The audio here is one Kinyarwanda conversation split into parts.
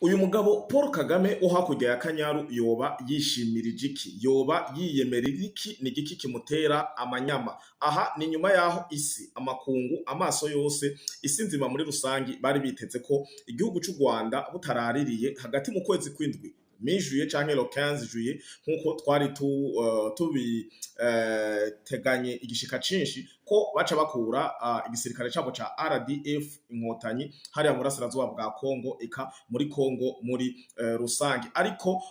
uyu mugabo Paul Kagame wo hakurya ya Kanyaru yoba yishimirije iki? Yoba yiyemerera iki? Ni igiki kimutera amanyama? Aha ni nyuma yaho isi, amakungu, amaso yose, isi nzima muri rusangi bari biteze ko igihugu c'u Rwanda butaraririye hagati mu kwezi kw'indwi mi-juillet canke le 15 juillet nkuko twari tubiteganye igishika cinshi ko baca bakura igisirikare cabo ca RDF inkotanyi hariya mu burasirazuba bwa Kongo eka muri Kongo muri rusangi, ariko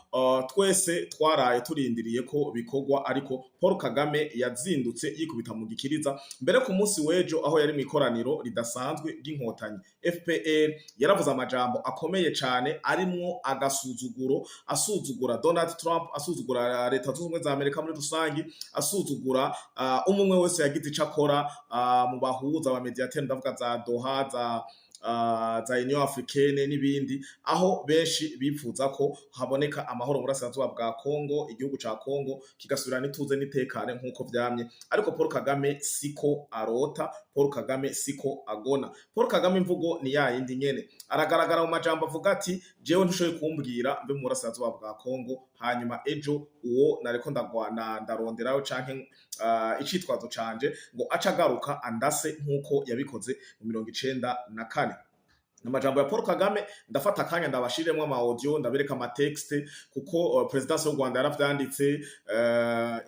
twese twaraye turindiriye ko bikorwa, ariko Paul Kagame yazindutse yikubita mu gikiriza mbere ku munsi w'ejo aho yari mu ikoraniro ridasanzwe ry'inkotanyi FPR. Yaravuze amajambo akomeye cane arimwo agasuzuguro, asuzugura Donald Trump, asuzugura leta zunze ubumwe za Amerika muri rusangi, asuzugura umwe wese yagize ico akora mu bahuza aba mediateur, ndavuga za Doha, za Union Africaine n'ibindi, aho benshi bifuza ko haboneka amahoro mu burasirazuba bwa Kongo, igihugu ca Kongo kigasubira n'ituze n'itekane nkuko vyamye. Ariko Paul Kagame siko arota, Paul Kagame siko agona. Paul Kagame imvugo ni yayindi nyene, aragaragara mu majambo avuga ati jewe ntushoboye kumbwira mbe mu burasirazuba bwa Kongo, hanyuma ejo uwo nariko ndagwana ndaronderayo canke icitwazo canje ngo aca agaruka andase nkuko yabikoze mu 1994. Namajambo ya Paul Kagame ndafata akanya ndabashiremwo ama audio ndabereka ama texte kuko presidence y'u Rwanda yaravyanditse,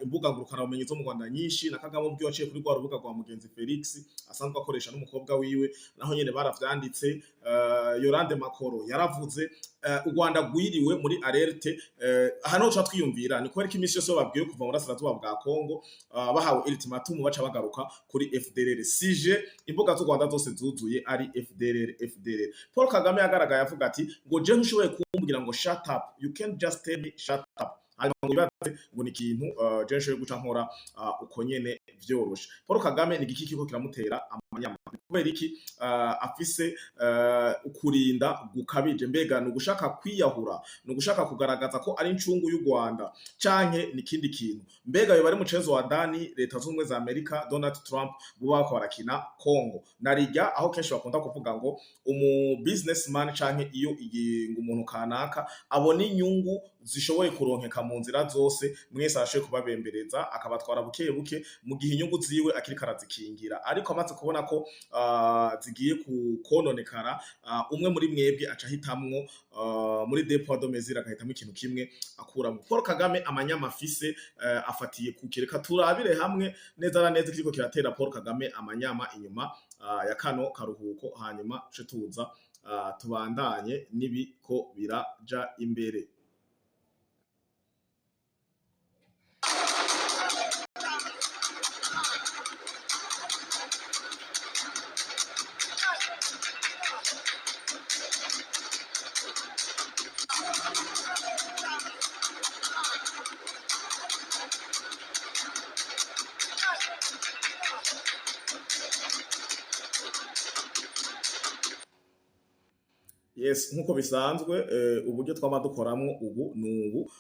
imbuga ngurukana bumenyi zo mu Rwanda nyinshi, na Kagame ubwo yaciye kuri rwa rubuga rwa mugenzi Felix asanzwe akoresha n'umukobwa wiwe, naho nyene baravyanditse. Yolande Makoro yaravuze u Rwanda gwiriwe muri alerte. Hano cha twiyumvira ni kubera ko imisi yose babwiye kuva mu burasirazuba bwa Kongo bahawe ultimatum baca bagaruka kuri FDLR. Sije imbuga z'u Rwanda zose zuzuye ari FDLR. Paul Kagame yagaragaye avuga ati ngo je ntushoboye kumbwira ngo shut up, you can't just tell me shut up. Hanyuma ngo bibaze ngo ni ikintu je nshoboye guca nkora uko nyene vyoroshe. Paul Kagame ni igiki kiko kiramutera amanyama kubera iki? Afise ukurinda gukabije, mbega ni ugushaka kwiyahura, ni ugushaka kugaragaza ko ari incungu y'u Rwanda canke ni kindi kintu? Mbega yoba ari mucezo wa Dani leta zunze ubumwe za Amerika Donald Trump buba bako barakina Kongo narijya, aho kenshi bakunda kuvuga ngo umu businessman canke iyo ngo umuntu kanaka abona inyungu zishoboye kuronkeka mu nzira zose, mwese arashoboye kubabembereza akabatwara buke buke mu gihe inyungu ziwe akiri karazikingira, ariko amaze kubona ko zigiye kononekara, umwe muri mwebwe aca hitamwo muri dépôt de mesure agahitamo ikintu kimwe akuramo. Paul Kagame amanyama afise afatiye kukireka turabire hamwe neza na neza kiriko kiratera Paul Kagame amanyama inyuma ya kano karuhuko, hanyuma ce tuza tubandanye nibiko biraja imbere. Yes, nkuko bisanzwe uburyo twama dukoramwo ubu nubu,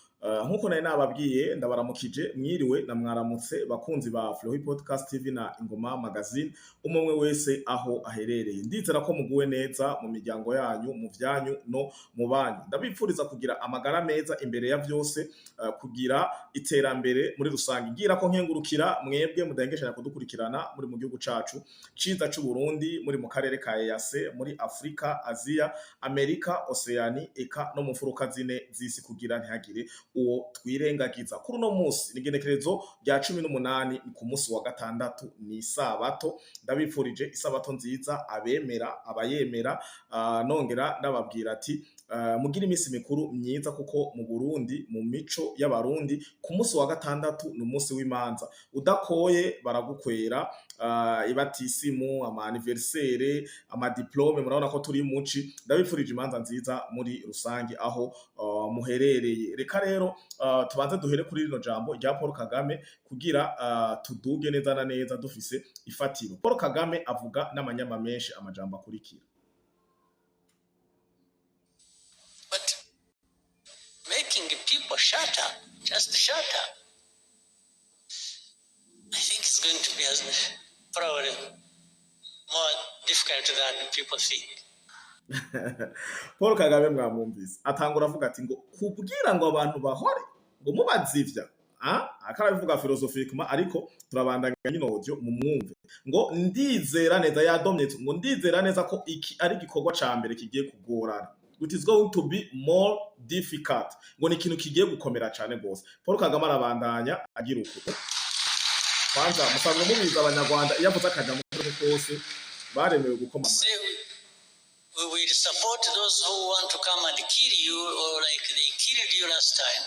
nkuko nari nababwiye ndabaramukije, mwiriwe na mwaramutse bakunzi ba Flow Podcast TV na Ingoma Magazine, umwe wese aho aherereye. Ndizera ko muguwe neza mu miryango yanyu, mu vyanyu no mu banyu. Ndabipfuriza kugira amagara meza imbere ya vyose, kugira iterambere muri rusangi. Ngira ko nkengurukira mwebwe mudahengeshanya kudukurikirana muri mu gihugu cacu ciza c'u Burundi, muri mu karere ka EAC, muri Afrika, Asia, Amerika, Oceani eka no mu mfuruka zine z'isi, kugira ntihagire uwo twirengagiza. Kuri uno munsi n'igenekerezo rya 18 ku munsi wa gatandatu, ni isabato. Ndabipfurije isabato nziza abemera abayemera, nongera ndababwira ati mugira imisi mikuru myiza, kuko mu Burundi mu mico y'abarundi ku munsi wa gatandatu ni umunsi w'imanza, udakoye baragukwera ibatisimu, ama anniversaire, ama diplome, murabona ko turi muci. Ndabipfurije imanza nziza muri rusangi aho muherereye. Reka rero tubanze duhere kuri rino jambo rya Paul Kagame kugira tuduge neza na neza dufise ifatiro. Paul Kagame avuga n'amanyama menshi, amajambo akurikira: making people shut up, just shut up. I think it's going to be probably more difficult than people think. Paul Kagame mwamwumvise atangura avuga ati ngo kubwira ngo abantu bahore ngo mubazivya akarabivuga philosophically ariko turabandanya nyine audio mu mwumve ngo ndizera neza yadomye ngo ndizera neza ko iki ari gikorwa ca mbere kigiye kugorana it is going to be more difficult ngo ni ikintu kigiye gukomera cyane gose. Paul Kagame arabandanya agira uko kwanza musanzwe mubiza abanyarwanda iyo avuze akaja mu kose baremewe gukoma we will support those who want to come and kill you or like they killed you last time.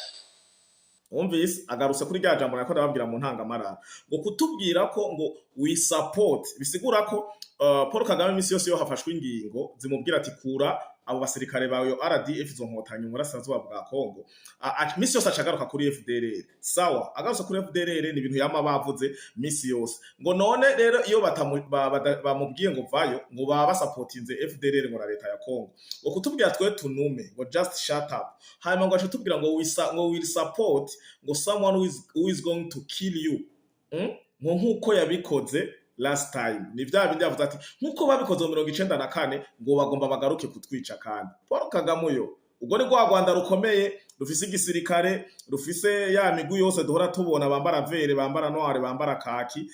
Umvise agarutse kuri rya jambo nako ndababwira mu ntangamarara ngo kutubwira ko ngo we support bisigura ko Paul Kagame imisi yose yo hafashwe ingingo zimubwira ati kura abo basirikare bawe RDF zo nkotanyi mu rasazuba bwa Kongo imisi yose acagaruka kuri FDLR sawa agarutse kuri FDLR ni ibintu yama bavuze imisi yose ngo none rero iyo bamubwiye ngo vayo ngo baba supportinze FDLR ngo na leta ya Kongo ngo kutubwira twe tunume ngo just shut up hanyuma ngo acha tubwira ngo will support ngo someone who is going to kill you ngo nkuko yabikoze last time ni vya bindi yavuze ati nkuko babikoze mu 1994 ngo bagomba bagaruke kutwica kandi Paul Kagame yo ubwo ni rwa Rwanda rukomeye rufise igisirikare rufise ya migwi yose duhora tubona bambara vere bambara noire bambara kaki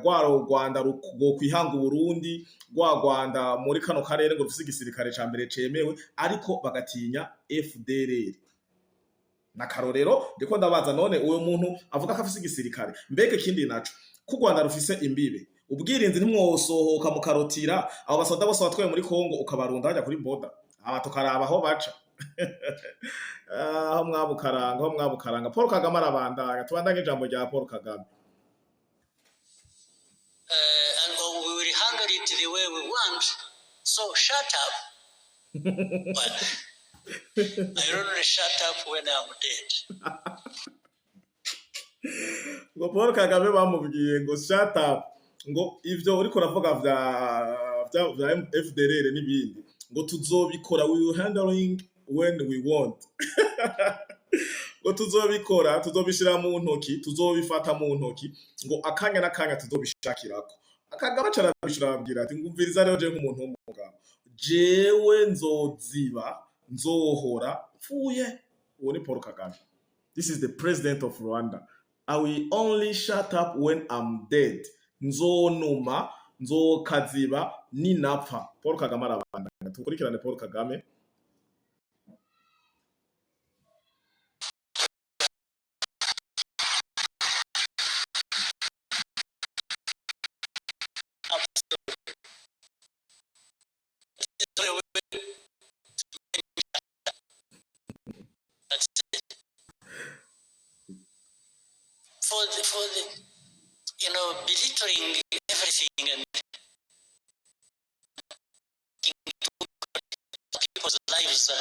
rwa Rwanda rugo kwihanga Burundi rwa Rwanda muri kano karere ngo rufise igisirikare ca mbere cemewe ariko bagatinya FDLR na karorero ndiko ndabaza none uwo muntu avuga ko afise igisirikare mbege kindi naco ku Rwanda rufise imbibe ubwirinzi ntimwosohoka mu karotira abo basoda bose batwaye muri Kongo ukabarunda hajya kuri boda aba tukaraba aho baca aho mwabukaranga Paul Kagame arabandanya tubandanye ijambo rya Paul Kagame and we will handle it the way we want, so shut up. Well, I only shut up when I'm dead. ngo Paul Kagame bamubwiye ngo shut up ngo ivyo uriko uravuga vya FDLR n'ibindi ngo tuzobikora we will handling when we want ngo tuzobikora tuzobishira mu ntoki tuzobifata mu ntoki ngo akanya nakanya tuzobishakirako Kagame carabishira ababwira ati ngumviriza rero je nk'umuntu w'umugabo jewe nzoziba nzohora pfuye uwo ni Paul Kagame. This is the president of Rwanda. I will only shut up when I'm dead. Nzonuma, nzokaziba, ninapfa. Paul Kagame arabandanya. Tukurikirane Paul Kagame. For the belittling everything and people's lives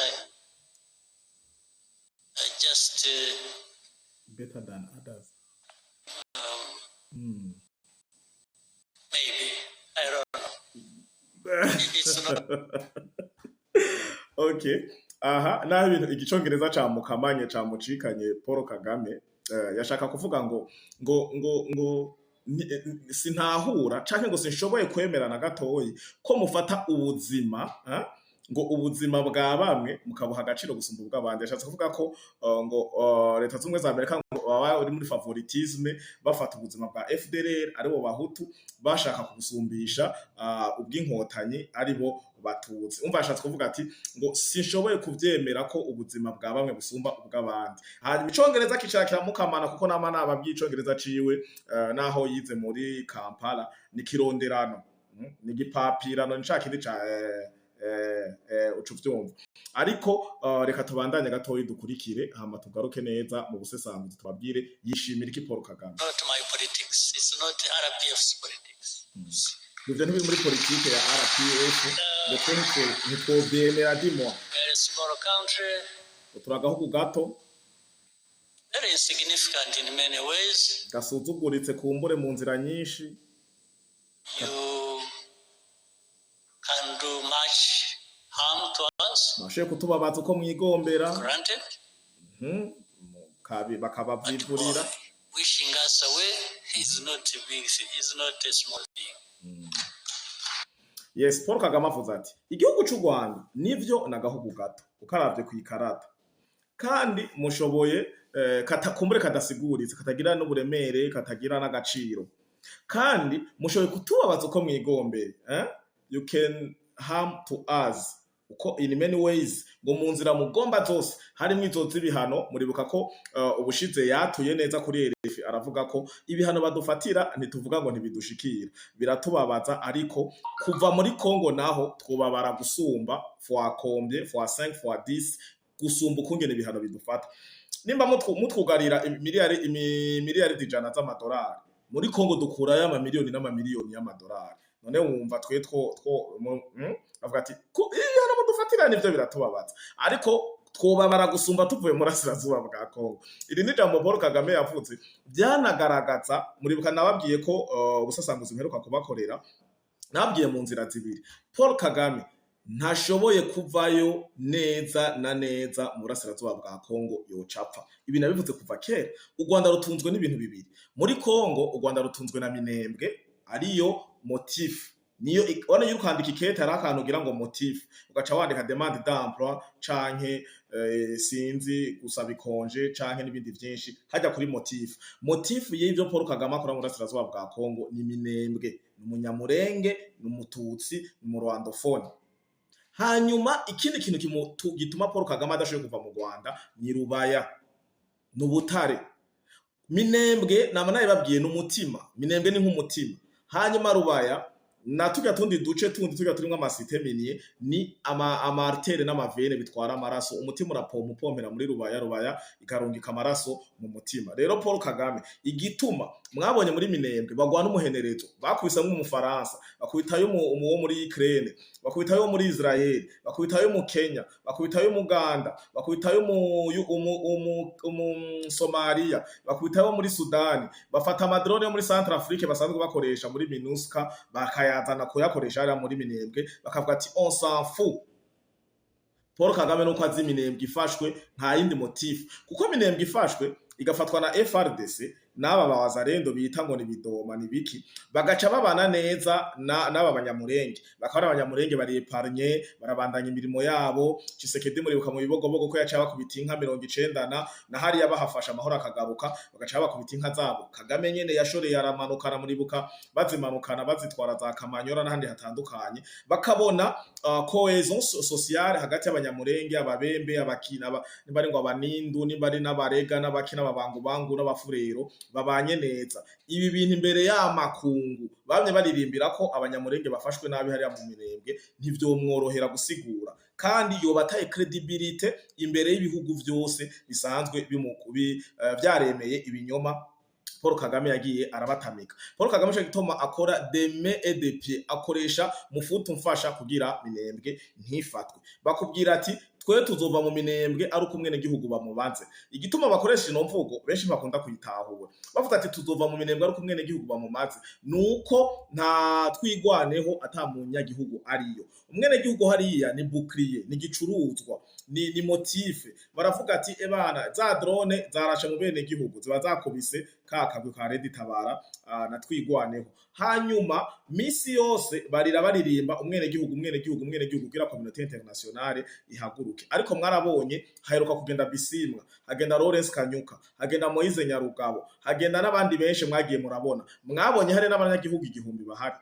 are just better than others. Maybe I don't know. It's not. Okay. Aha, naho ibintu igicongereza camukamanye camucikanye Paul Kagame yashaka kuvuga ngo sintahura canke ngo sinshoboye kwemerana gatoyi ko mufata ubuzima ngo ubuzima bwa bamwe mukabuha agaciro gusumba ubw'abandi. Yashatse kuvuga ko ngo leta z'umwe za Amerika ngo baba uri muri favoritisme bafata ubuzima bwa FDLR aribo bahutu bashaka kubusumbisha ubw'inkotanyi aribo batutsi. Umva yashatse kuvuga ati ngo sinshoboye kuvyemera ko ubuzima bwa bamwe busumba ubw'abandi. Hanyuma icongereza kicara mukamana kuko nama nababyicongereza ciwe naho yize muri Kampala ni kironderano ni gipapirano nshakindi ca ucuvyumva ariko reka tubandanye gatoyi dukurikire hama tugaruke neza mu busesanguzi tubabwire yishimira iki Paul Kagame. Not my politics, it's not RPF's politics. Ivyo ntibiri muri politike ya RPF ndetse ntitwovyemera dimwa. We're a small country, turagahugu gato very insignificant in many ways. Gasuzuguritse kumbure mu nzira nyinshi. You can do much harm to us. Mashe kutubabaza uko mwigombera. Granted. Bakabavyivurira. Wishing us away is not a big thing, is not a small thing. yes, Paul Kagame avuze ati igihugu cy'u Rwanda nivyo nagahugu gato ukaravye ku ikarata kandi mushoboye katakumbure kadasiguritse katagira n'uburemere katagira n'agaciro kandi mushoboye kutubabaza uko mwigombeye you can harm to us uko in many ways ngo mu nzira mugomba zose harimo izo z'ibihano muribuka ko ubushize yatuye neza kuri RF aravuga ko ibihano badufatira ntituvuga ngo ntibidushikira biratubabaza ariko kuva muri Congo naho twubabara gusumba fois combien fois 5 fois 10 gusumba ukungene ibihano bidufata nimba mutwugarira miliyari ijana z'amadolari muri Congo dukurayo amamiliyoni n'amamiliyoni y'amadolari none wumva twe avuga ati ibihano mudufatira nivyo biratubabaza ariko twobabara gusumba tuvuye muri Asirazuba bwa Congo iri ni jambo Paul Kagame yavuze byanagaragaza muribuka nababwiye ko ubusasanguzi mperuka kubakorera nabwiye mu nzira zibiri Paul Kagame ntashoboye kuvayo neza na neza muri Asirazuba bwa Congo yocapfa ibi nabivuze kuva kera u Rwanda rutunzwe n'ibintu bibiri muri Congo u Rwanda rutunzwe na Minembwe ariyo motif niyo wana yurukandika ikete hari akantu ugira ngo motif ugaca wandika demande d'emploi canke sinzi gusaba ikonje canke n'ibindi vyinshi hajya kuri motif y'ivyo Paul Kagame akora muri Asirazuba bwa Congo ni Minembwe n'umunyamurenge n'umututsi n'umurwandofone hanyuma ikindi kintu gituma Paul Kagame adashoboye kuva mu Rwanda ni Rubaya n'Ubutare Minembwe namanaye babwiye n'umutima Minembwe ni nk'umutima hanyuma Rubaya na tujya tundi duce tujya turimo amasite miniye ni ama artere n'amavene bitwara amaraso umutima urapompera muri Rubaya ikarungika amaraso mu mutima rero Paul Kagame igituma mwabonye muri Minembwe bagwana umuhenerezo bakubisa mu Faransa bakubitayo mu muri Ukraine bakubitayo muri Israel bakubitayo mu Kenya bakubitayo mu Uganda bakubitayo mu Somalia bakubitayo muri Sudani bafata amadrone yo muri Centrafrique basanzwe bakoresha muri MINUSCA bakayazana kuyakoresha ari muri Minembwe bakavuga ati on s'en fout Paul Kagame nuko azi Minembwe ifashwe nta yindi motif kuko Minembwe ifashwe igafatwa na FRDC n'aba bawazarendo bita ngo ni bidoma ni biki bagaca babana neza n'aba banyamurenge bakaba abanyamurenge bari epargne barabandanya imirimo yabo Tshisekedi muri buka mu bibogobogo ko yaca bakubita inka 90 na hari yabahafasha amahoro akagaruka bagaca bakubita inka zabo Kagame nyene yashore yaramanukana muri buka bazimanukana bazitwara za Kamanyora n'ahandi hatandukanye bakabona cohesion sociale hagati y'abanyamurenge ababembe abakina nimbari ngo abanindu nimbari n'abarega n'abakina babangu bangu n'abafurero babanye neza ibi bintu imbere y'amakungu bamye baririmbira ko abanyamurenge bafashwe nabi hariya mu Minembwe ntivyo mworohera gusigura kandi yobataye credibility imbere y'ibihugu vyose bisanzwe vyaremeye ibinyoma Paul Kagame yagiye arabatamika Paul Kagame cyo gitoma akora deme et de pied akoresha mufutu mfasha kugira Minembwe ntifatwe bakubwira ati twe tuzova mu Minembwe ari uko mwene gihugu bamubanze igituma bakoresha ino mvugo benshi bakunda kuyitahura bavuga ati tuzova mu Minembwe ari uko mwene gihugu bamumaze nuko nta twigwaneho atamunya gihugu ariyo umwene gihugu hariya ni bouclier ni gicuruzwa ni motive baravuga ati ebana za drone zarasha mu bene gihugu ziba zakubise kakagwe ka Red Tabara na twigwaneho hanyuma misi yose baririmba umwene gihugu kugira communauté internationale ihaguruke ariko mwarabonye haheruka kugenda Bisimwa hagenda Lawrence Kanyuka hagenda Moise Nyarugabo hagenda n'abandi benshi mwagiye murabona mwabonye hari n'abanyagihugu igihumbi bahari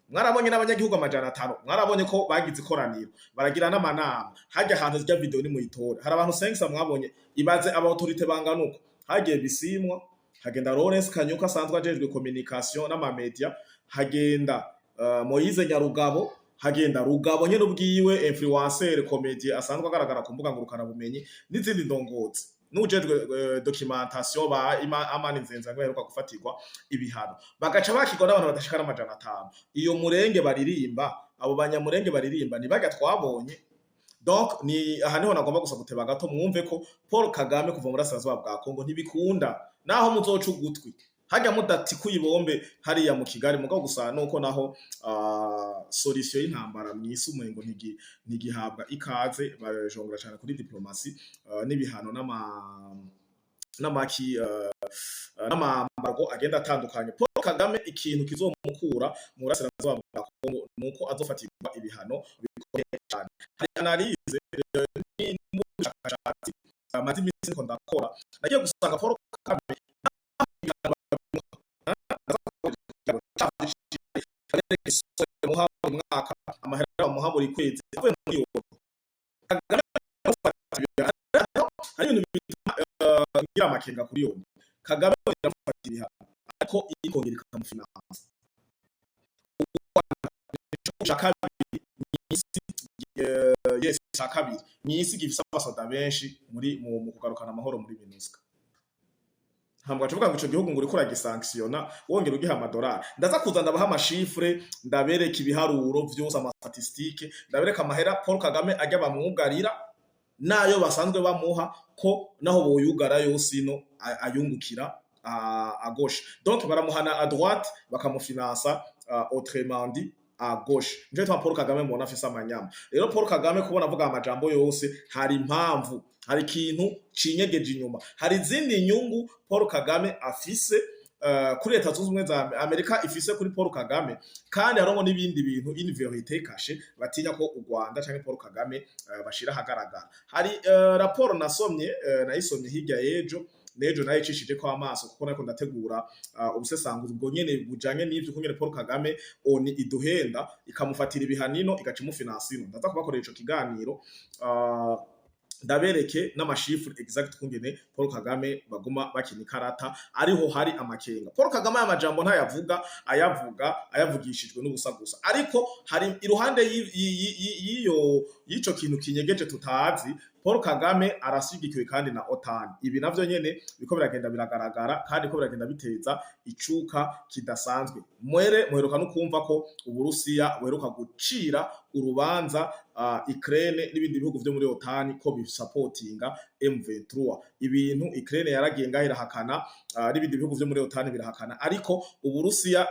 mwarabonye n'abanyagihugu 500 mwarabonye ko bagize ikoraniro baragira n'amanama hajya hantu zya video ni muyitore hari abantu 5 mwabonye ibaze aba autorité banganuko hagiye Bisimwa hagenda Lawrence Kanyuka sanzwe ajejwe communication n'amamedia hagenda Moise Nyarugabo hagenda Rugabo nyene ubwiwe influencer comedian asanzwe agaragara ku mbuga ngurukana bumenyi n'izindi ndongozi n'ujejwe documentation ba amani nzenza ngo heruka gufatirwa ibihano bagaca bakigwa n'abantu badashikana 500 iyo murenge baririmba abo banyamurenge baririmba ni baga twabonye donc ni aha niho nagomba gusa guteba gato mwumve ko Paul Kagame kuva muri Asirazuba bwa Congo ntibikunda naho muzoca ugutwi hajya mudati kuyibombe hariya mu Kigali mugo gusa nuko naho solution y'intambara mwisi umengo ntigihabwa ikaze bajongera cyane kuri diplomasi n'ibihano n'amambargo agenda atandukanye Paul Kagame ikintu kizomukura mu Asirazuba bwa Kongo nuko azofatirwa ibihano bikomeye cyane. Hari analyse n'ubushakashatsi amaze iminsi ko ndakora nagiye gusanga Paul Kagame mwaka amahera bamuha buri kwezi avuye muri yo Kagame hari ibintu bituma ngira amakenga kuri yo Kagame yarafatira ibihano ariko ikongera ikamufinansa yes kabiri ni isi gifisa abasoda benshi muri mu kugarukana amahoro muri MINUSCA hambwa tuvuga ngo ico gihugu ngo uriko uragisanctiona wongera ugiha amadolari ndaza kuza ndabaha amashifre ndabereka ibiharuro vyose amastatistike ndabereka amahera Paul Kagame ajya bamwugarira nayo basanzwe bamuha ko naho boyugara yose ino ayungukira à gauche donc baramuhana à droite bakamufinansa autrement dit à gauche nje twa Paul Kagame mubona afisa amanyama rero Paul Kagame kubona avuga amajambo yose hari impamvu hari ikintu cinyegeje inyuma hari izindi nyungu Paul Kagame afise kuri leta zunze ubumwe za Amerika ifise kuri Paul Kagame kandi harongo n'ibindi bintu in vérité caché batinya ko u Rwanda canke Paul Kagame bashira hagaragara hari raporo nasomye nayisomye hirya yejo nejo nayo icishije ko amaso kuko nako ndategura ubusesanguzi ubwo nyene bujanye n'ivyo kungene Paul Kagame oni iduhenda ikamufatira ibihanino igacimufinансino ndaza kubakorera ico kiganiro ndabereke n'amashifre exact kungene Paul Kagame baguma bakina ikarata ariho hari amakenga Paul Kagame amajambo ntayavuga ayavugishijwe n'ubusa gusa ariko hari iruhande y'ico kintu kinyegeje tutazi Paul Kagame arasigikiwe kandi na OTAN ibi navyo nyene biko biragenda biragaragara kandi ko biragenda biteza icuka kidasanzwe muheruka no kumva ko Uburusiya buheruka gucira urubanza Ukraine n'ibindi bihugu vyo muri OTAN ko bisupportinga M23 ibintu Ukraine yaragiye ngahira hakana n'ibindi bihugu vyo muri OTAN birahakana ariko Uburusiya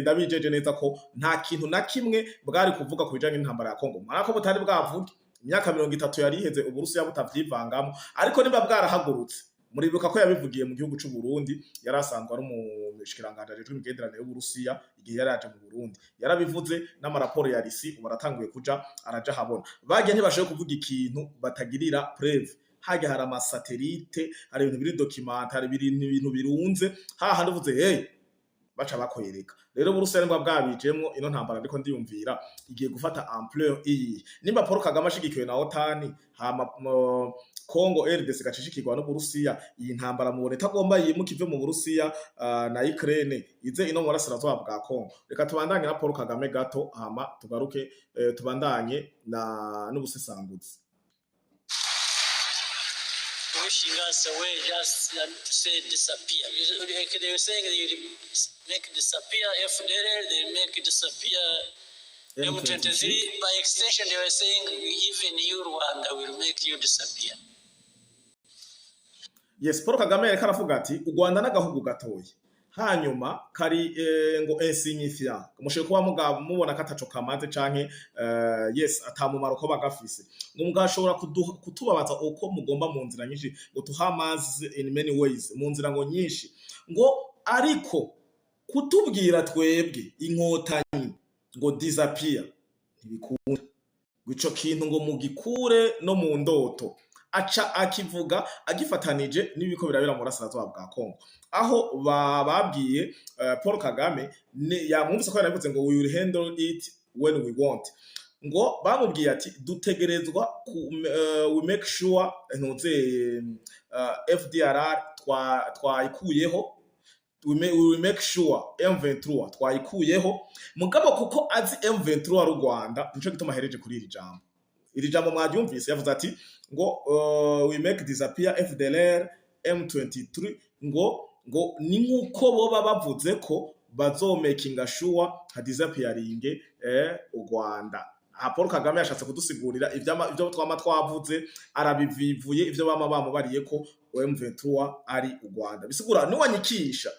ndabijeje neza ko nta kintu na kimwe bwari kuvuga ku bijanye n'intambara ya Kongo marako butari bwavuga imyaka 30 yari iheze Uburusiya butavyivangamo ariko niba bwarahagurutse muribuka ko yabivugiye mu gihugu cy'u Burundi yarasanzwe ari umushikiranganje ajejwe imigenderanire y'Uburusiya igihe yaraje mu Burundi yarabivuze n'amaraporo ya RISI ubaratanguye kuja araja habona bagiye ntibashoye kuvuga ikintu batagirira preuve hage hari amasatelite hari ibintu biri documentary ibintu birunze hahandi uvuze hey baca bakoyereka rero Uburusiya nibwo bwabijemwo ino ntambara ndiko ndiyumvira igiye gufata ampleur iyi nimba Paul Kagame ashigikiwe na OTAN hama Kongo RDC gacishikirwa no Burusiya iyi ntambara mubone tagomba yimuka ive mu Burusiya na Ukraine ize ino murasirazuba bwa Kongo reka tubandanye na Paul Kagame gato hama tugaruke tubandanye n'ubusesanguzi wishing us away just to say disappear. They were saying that you make disappear FDLR, they make disappear M23. By extension, they were saying even you, Rwanda, will make you disappear. Yes, Paul Kagame yareka aravuga ati u Rwanda n'agahugu gatoyi hanyuma kari ngo insignifiant mushe kuba mubona kataco kamaze canke yes atamumaro ko bagafise ngo mugashobora kutubabaza uko mugomba mu nzira nyinshi ngo tuhamaze in many ways mu nzira ngo nyinshi ngo ariko kutubwira twebwe inkotanyi ngo disappear ntibikunda gico kintu ngo mugikure no mu ndoto aca akivuga agifatanije n'ibiko birabera mu rasirazuba bwa Kongo aho bababwiye Paul Kagame yamwumvise ko yaravuze ngo we will handle it when we want ngo bamubwiye ati dutegerezwa we make sure ntuze FDLR twayikuyeho we will make sure M23 twayikuyeho mugabo kuko azi M23 ru Rwanda nico gituma hereje kuri iri jambo mwadyumvise yavuze ati ngo we make disappear FDLR M23 ngo ni nkuko boba bavuze ko bazomakinga sure hadisappearinge u Rwanda Paul Kagame yashatse kudusigurira ivyo twama twavuze arabivivuye ivyo bama bamubariye ko M23 ari u Rwanda bisigura ni wanyikisha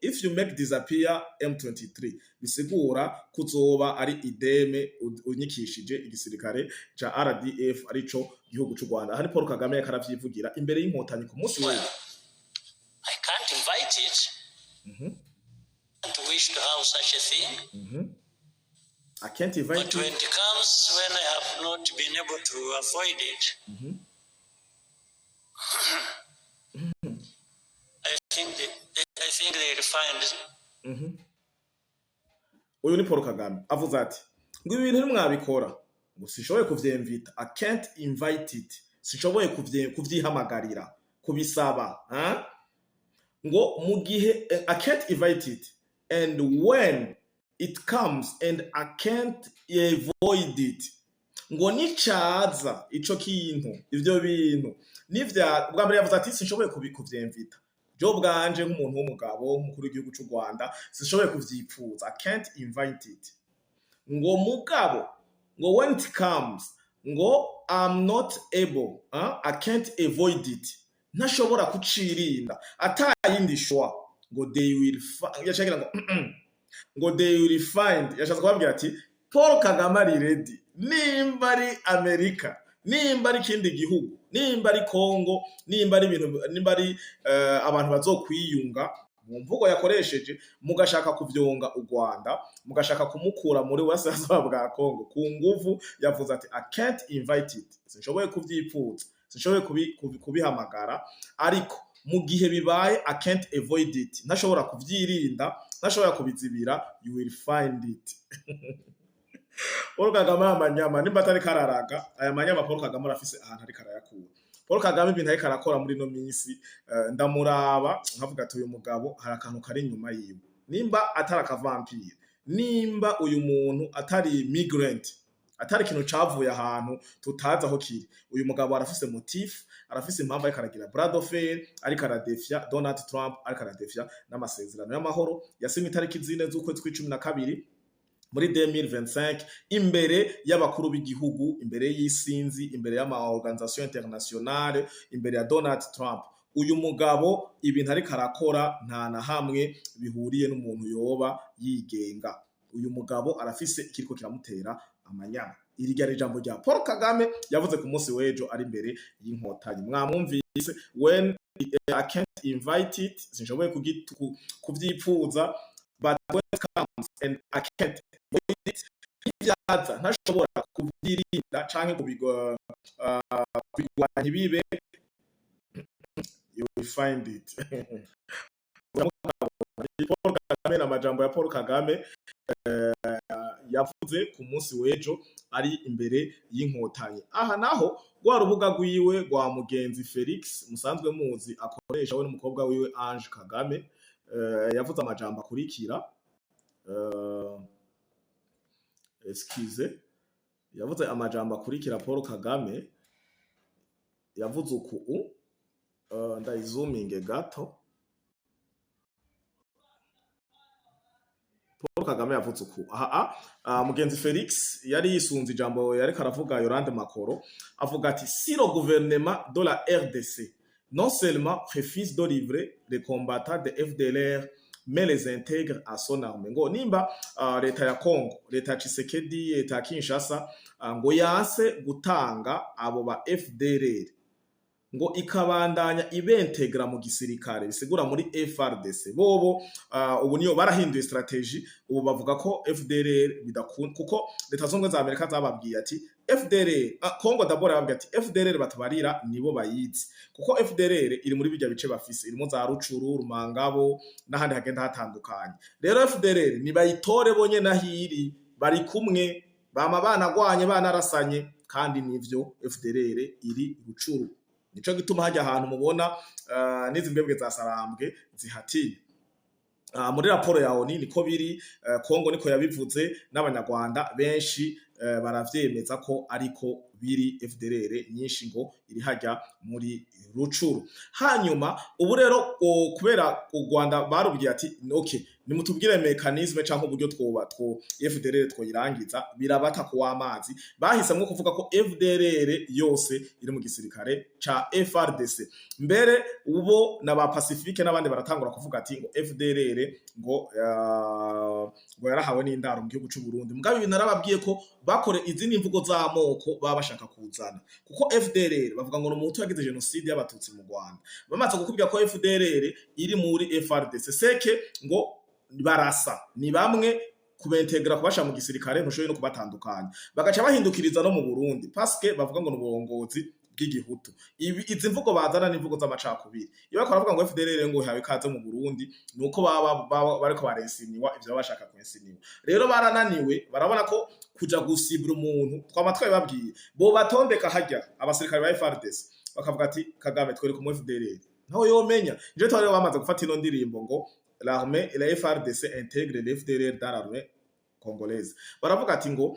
if you make disappear M23 bisigura kuzoba ari ideme unyikishije igisirikare ca RDF arico gihugu c'u Rwanda hari Paul Kagame yakaravyivugira imbere y'inkotanyi ku munsi we I can't invite it to wish to have such a thing I can't But invite when it. it comes, when I have not been able to avoid it, I think they'll find. Uyu ni Paul Kagame avuze ati ngo ibi bintu ntimwabikora ngo sishoboye kuvyemvita, I can't invite it, sishoboye kuvyihamagarira kubisaba ngo mu gihe I can't invite it, and when it comes and I can't avoid it, ngo nicaza ico kintu ivyo bintu nivya bwa mbere yavuze ati sishoboye kuvyemvita byo bwanje nk'umuntu w'umugabo mukuru w'igihugu cy'u Rwanda, sishoboye kuvyipfuza, I can't invite it. Ngo mugabo ngo when it comes ngo I'm not able, I can't avoid it, ntashobora kucirinda atayindi shwa ngo they will yashakira ngo they will find, yashatse kubabwira ati Paul Kagame ari ready, nimba ari Amerika, nimba ari ikindi gihugu, nimba ari Kongo, nimba ari ibintu, nimba ari abantu bazokwiyunga mu mvugo yakoresheje mugashaka kuvyonga u Rwanda, mugashaka kumukura muri wasaza bwa Kongo ku nguvu, yavuze ati I can't invite it, sinshoboye kuvyipfuza, sinshoboye kubihamagara, ariko mu gihe bibaye I can't avoid it, ntashobora kuvyirinda, ntashobora kubizibira, you will find it. Paul Kagame amanyama nimba atari kararaga, aya manyama Paul Kagame arafise ahantu ari karayakura. Paul Kagame ibintu ariko arakora muri no minsi, ndamuraba nkavuga ati uyu mugabo hari akantu kari inyuma yiwe, nimba atari akavampire, nimba uyu muntu atari migrant, atari ikintu cavuye ahantu tutazi aho kiri, uyu mugabo arafise motif, arafise impamvu ariko aragira bras de fer, ariko aradefia Donald Trump, ariko aradefia n'amasezerano y'amahoro yasinye itariki 4 z'ukwezi kwa12 muri 2025 imbere y'abakuru b'igihugu, imbere y'isinzi, imbere y'ama-organisation internationale, imbere ya Donald Trump. Uyu mugabo ibintu ariko arakora nta na hamwe bihuriye n'umuntu yoba yigenga. Uyu mugabo arafise ikiriko kiramutera amanyama. Iri ryari jambo rya Paul Kagame yavuze ku munsi w'ejo ari imbere y'inkotanyi. Mwamwumvise, when I can't invite it, sinshoboye kuvyipfuza, but when it comes and I can't avoid it, ibyaza ntashobora kubyirinda canke kubigwanya bibe, you will find it. Paul Kagame n'amajambo ya Paul Kagame yavuze ku munsi w'ejo ari imbere y'inkotanyi. Aha naho rwa rubuga rwiwe rwa mugenzi Felix musanzwe muzi akoresha we n'umukobwa wiwe Ange Kagame, yavuze amajambo akurikira, yavuze amajambo akurikira. Paul Kagame yavuze uku, ndayizuminge gato. Paul Kagame yavuze uku, mugenzi Felix yari yisunze ijambo yariko aravuga Yolande Makoro, avuga ati si le gouvernement de la RDC non seulement refuse de livrer les combattants de FDLR mais les intègre à son armée, ngo nimba leta ya Kongo, leta ya Tshisekedi, leta ya Kinshasa ngo yase gutanga abo ba FDLR, ngo ikabandanya ibentegra mu gisirikare, bisigura muri FRDC. Bobo ubu niyo barahinduye strategy, ubu bavuga ko FDLR bidakunda, kuko leta zomwe za Amerika zababwiye ati FDLR, Kongo d'abord yababwiye ati FDLR batabarira nibo bayizi, kuko FDLR iri muri bijya bice bafise, irimo za Rucuru, Rumangabo n'ahandi hagenda hatandukanye. Rero FDLR ni bayitore bonye nahiri, bari kumwe, bama banagwanye banarasanye, kandi nivyo FDLR iri Rucuru. Nico gituma hajya ahantu mubona n'izi mbebwe za Sarambwe zihatiye. Muri raporo ya ONU niko biri, Kongo niko yabivuze, n'abanyarwanda benshi baravyemeza ko ariko biri, FDLR nyinshi ngo iri hajya muri Rucuru. Hanyuma ubu rero kubera u Rwanda barubwiye ati okay, nimutubwire mechanisme canke uburyo FDLR twoyirangiza, birabata ku w'amazi, bahisemwe kuvuga ko FDLR yose iri mu gisirikare ca FRDC. Mbere ubo na ba Pacifique n'abandi baratangura kuvuga ati ngo FDLR ngo yarahawe n'indaro mu gihugu cy'u Burundi. Mugabe ibintu narababwiye ko bakore izindi mvugo z'amoko baba bashaka kuzana, kuko FDLR bavuga ngo n'umuhutu yagize genocide y'abatutsi mu Rwanda, bamaze gukubwira ko FDLR iri muri FRDC, seke ngo barasa ni bamwe kubentegra kubasha mu gisirikare ntushoboye no kubatandukanya bagaca bahindukiriza no mu Burundi paske bavuga ngo n'uburongozi bw'igihutu izi mvugo bazana n'imvugo z'amacakubiri iyo bakora bavuga ngo FDLR ngo hawe kaze mu Burundi nuko bariko barensiniwa ivyo bashaka kwensiniwa rero barananiwe barabona ko kuja gusibira umuntu twamatwaye babwiye bo batondeka hajya abasirikare ba FARDC bakavuga ati Kagame twere ku FDLR ntaho yomenya je twari bamaze gufata ino ndirimbo ngo l'armée et la FARDC intègre les FDLR dans l'armée congolaise baravuga ati ngo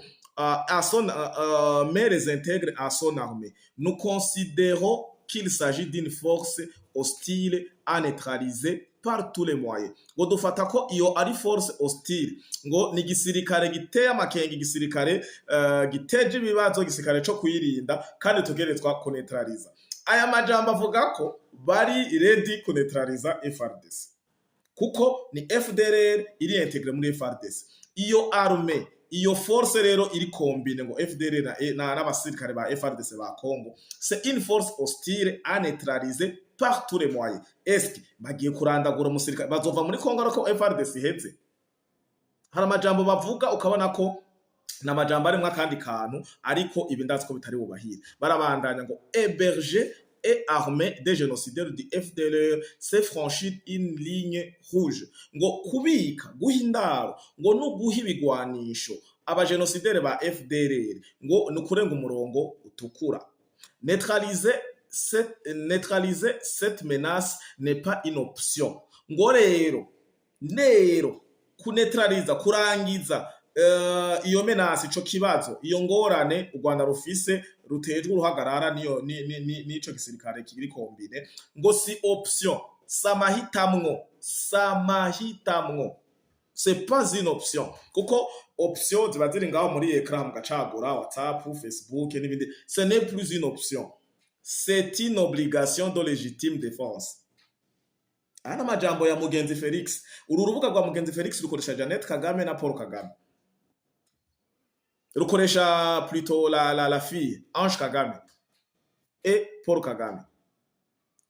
mais les intègre à son armée nous considérons qu'il s'agit d'une force hostile à neutraliser par tous les moyens ngo dufata ko iyo ari force hostile ngo ni gisirikare giteye amakenga gisirikare giteje ibibazo gisirikare cyo kuyirinda kandi tugeretswa kuneutraliza aya majambo avuga ko bari ready kuneutraliza FARDC kuko ni FDLR iri integre muri FARDC iyo armée iyo force rero iri combine ngo FDLR n'abasirikare ba FARDC ba Congo c'est une force hostile à neutraliser par tous les moyens est-ce bagiye kurandagura umusirikare bazova muri Congo ariko FARDC iheze hari amajambo bavuga ukabona ko n'amajambo ari mwa kandi kantu ariko ibindatsi ko bitari bubahira barabandanya ngo héberger et armé des génocidaires du FDLR c'est franchir une ligne rouge ngo kubika guhindaro ngo no guhibigwanisho abagénocidaires ba FDLR ngo nukurenga umurongo utukura neutraliser cette menace n'est pas une option ngo rero kuneutraliza kurangiza iyo menace ico kibazo iyo ngorane u Rwanda rufise rutejwe uruhagarara nico gisirikare kiri kombine ngo si option samahitamwo c'est pas une option kuko option ziba ziri ngaho muri écran mugacagura WhatsApp Facebook n'ibindi ce n'est plus une option c'est une obligation de légitime défense ana majambo ya Mugenzi Felix uru rubuga rwa Mugenzi Felix rukoresha Jeannette Kagame na Paul Kagame rukoresha plutôt la fille Ange Kagame et Paul Kagame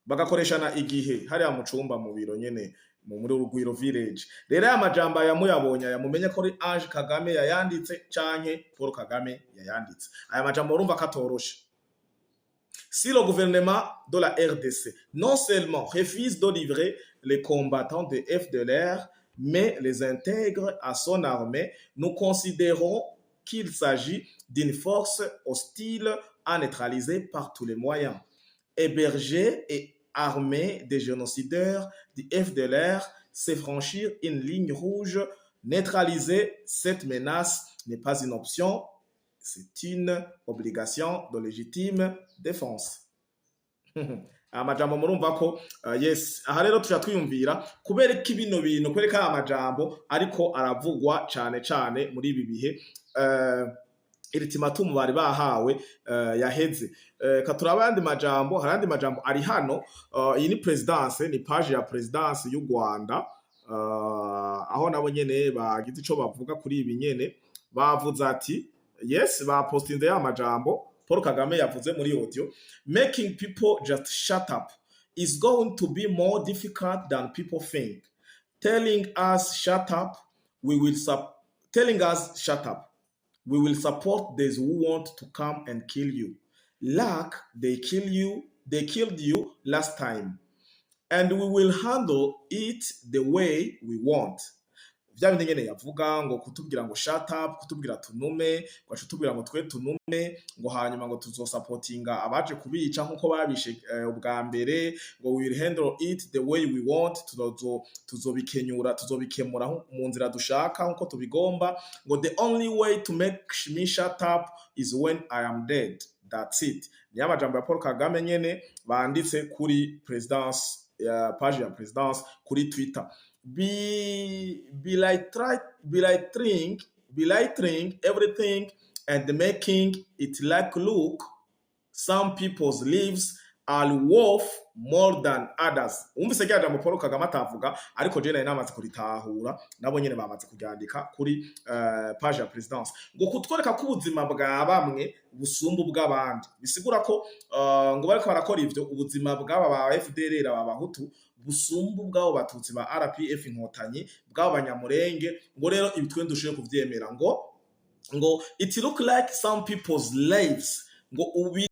bagakoresha na igihe hari amucumba mu biro nyene muri Urugwiro village rero amajambo yamuyabonye yamumenye ko ari Ange Kagame yayanditse canke Paul Kagame yayanditse aya majambo urumva katoroshe. Si le gouvernement de la RDC non seulement refuse de livrer les combattants de FDLR mais les intègre à son armée, nous considérons qu'il s'agit d'une force hostile à neutraliser par tous les moyens. Héberger et armer des génocidaires du FDLR, c'est franchir une ligne rouge. Neutraliser cette menace n'est pas une option, c'est une obligation de légitime défense. Amajambo murumva ko yes aha rero tuja twiyumvira kubera ko ibino bintu kwereka amajambo ariko aravugwa cyane muri ibi bihe ultimatum bari bahawe yaheze katuraba yandi majambo harandi majambo ari hano iyi ni presidence ni page ya presidence y'u Rwanda aho nabo nyene bagize ico bavuga kuri ibi nyene bavuze ati yes ba postinze ya majambo Paul Kagame yavuze muri audio making people just shut up is going to be more difficult than people think. Telling us shut up, we will support those who want to come and kill you. Like they killed you last time. And we will handle it the way we want. Vya bindi nyene yavuga ngo kutubwira ngo shut up, kutubwira tunume, ngo tubwira ngo twe tunume, ngo hanyuma ngo tuzosupportinga abaje kubica nkuko babishe ubwa mbere, ngo we will handle it the way we want, tuzobikemura mu nzira dushaka nkuko tubigomba, ngo the only way to make me shut up is when I am dead. That's it. Ni amajambo ya Paul Kagame nyene banditse kuri presidence page ya presidence kuri Twitter. Belittling everything and making it like look some people's lives are worth more than others. Umvise rya jambo Paul Kagame atavuga, ariko je nari namaze kuritahura, nabo nyene bamaze kuryandika kuri page ya presidence, ngo kutwereka ko ubuzima bwa bamwe busumba ubw'abandi. Bisigura ko ngo bariko barakora ivyo, ubuzima bw'aba ba FDLR aba Bahutu busumba ubw'abo Batutsi ba RPF Inkotanyi, bw'abo Banyamurenge. Ngo rero ibi twe ndushiye kuvyemera, ngo it look like some people's lives, ngo ubi